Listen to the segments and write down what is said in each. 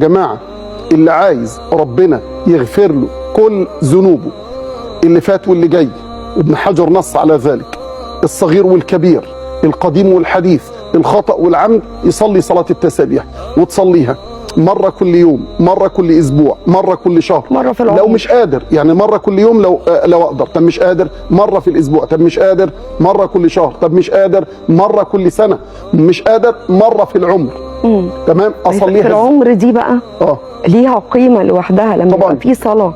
جماعة اللي عايز ربنا يغفر له كل ذنوبه اللي فات واللي جاي، وابن حجر نص على ذلك، الصغير والكبير، القديم والحديث، الخطأ والعمد، يصلي صلاة التسابيح وتصليها مرة كل يوم، مرة كل أسبوع، مرة كل شهر، مرة في العمر. لو مش قادر يعني مرة كل يوم لو أقدر، طب مش قادر مرة في الأسبوع، طب مش قادر مرة كل شهر، طب مش قادر مرة كل سنة، مش قادر مرة في العمر. تمام. أصليها في العمر دي بقى ليها قيمة لوحدها. لما يبقى في صلاة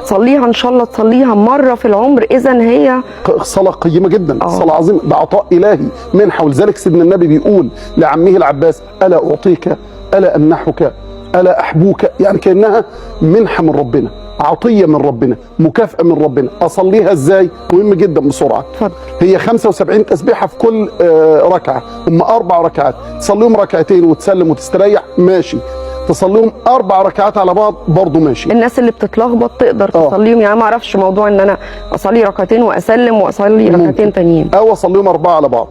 تصليها ان شاء الله تصليها مرة في العمر، اذا هي صلاة قيمة جدا، صلاة عظيمة، ده عطاء إلهي منحة. ولذلك سيدنا النبي بيقول لعمه العباس: ألا أعطيك، ألا أمنحك، ألا أحبوك، يعني كأنها منحة من ربنا، عطية من ربنا، مكافأة من ربنا. أصليها إزاي؟ مهم جدا، بسرعة. اتفضل. هي 75 تسبيحة في كل ركعة، هم 4 ركعات، تصليهم ركعتين وتسلم وتستريح، ماشي. تصليهم 4 ركعات على بعض، برضه ماشي. الناس اللي بتتلخبط تقدر تصليهم، يعني ما اعرفش موضوع ان انا اصلي ركعتين واسلم واصلي ركعتين تانيين، او اصليهم 4 على بعض.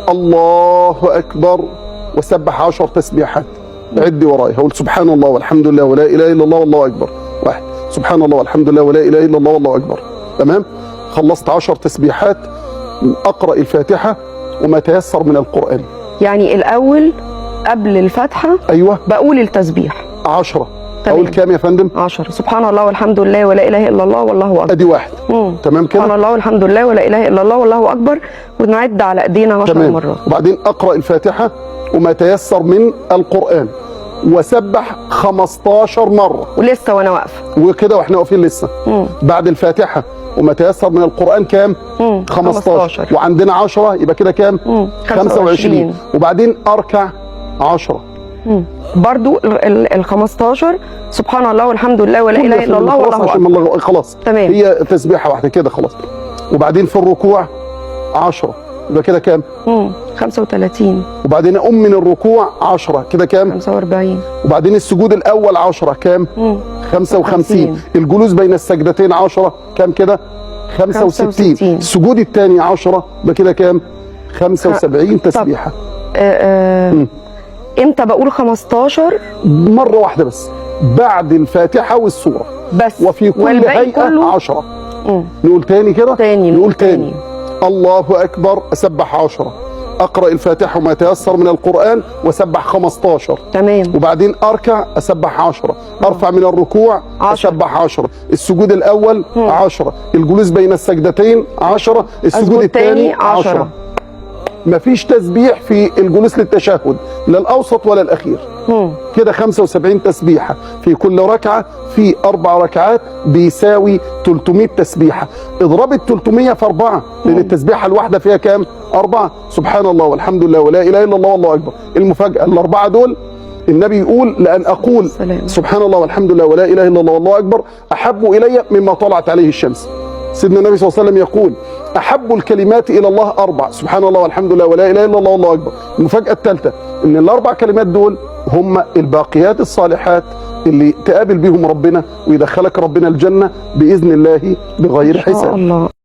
الله اكبر وسبح 10 تسبيحات. عدي ورايا، هقول سبحان الله والحمد لله ولا اله الا الله والله اكبر، 1. سبحان الله والحمد لله ولا اله الا الله والله اكبر. تمام. خلصت 10 تسبيحات، اقرا الفاتحه وما تيسر من القران. يعني الاول قبل الفاتحه ايوه بقول التسبيح 10. تمام. اقول كام يا فندم؟ 10. سبحان الله والحمد لله ولا اله الا الله والله اكبر. ادي 1. تمام كده. سبحان الله والحمد لله ولا اله الا الله والله اكبر، ونعد على ايدينا 10 مرات. وبعدين اقرا الفاتحه وما تيسر من القران، وسبح 15 مره. ولسه وانا واقفه وكده واحنا واقفين لسه. بعد الفاتحه وما تيسر من القران كام؟ 15. وعندنا 10، يبقى كده كام؟ 25. وبعدين اركع 10. برضو ال 15 سبحان الله والحمد لله ولا اله الا الله والله اكبر. خلاص. تمام. هي تسبيحه واحده كده خلاص. وبعدين في الركوع 10، يبقى كده كام؟ 35. وبعدين اقوم من الركوع 10، كده كام؟ 45. وبعدين السجود الاول 10، كام؟ 55. الجلوس بين السجدتين 10، كام كده؟ 65. السجود الثاني 10، يبقى كده كام؟ 75 تسبيحه. امتى بقول 15؟ مره واحده بس، بعد الفاتحه والسوره بس، وفي كل هيئه 10. نقول تاني كده؟ نقول تاني. الله اكبر، اسبح 10، اقرا الفاتحه وما تيسر من القران واسبح 15. تمام. وبعدين اركع اسبح 10، ارفع من الركوع اسبح 10، السجود الاول 10، الجلوس بين السجدتين 10، السجود الثاني 10. مفيش تسبيح في الجلوس للتشهد، لا الاوسط ولا الاخير. كده 75 تسبيحه في كل ركعه، في 4 ركعات بيساوي 300 تسبيحه. اضرب ال 300 في 4، لان التسبيحه الواحده فيها كام؟ 4. سبحان الله والحمد لله ولا اله الا الله والله اكبر. المفاجاه ال4 دول النبي يقول: لأن أقول سبحان الله والحمد لله ولا إله إلا الله والله أكبر أحب إلي مما طلعت عليه الشمس. سيدنا النبي صلى الله عليه وسلم يقول: أحب الكلمات إلى الله 4، سبحان الله والحمد لله ولا إله إلا الله والله أكبر. المفاجأة الثالثة إن ال4 كلمات دول هم الباقيات الصالحات اللي تقابل بهم ربنا ويدخلك ربنا الجنة بإذن الله بغير حساب.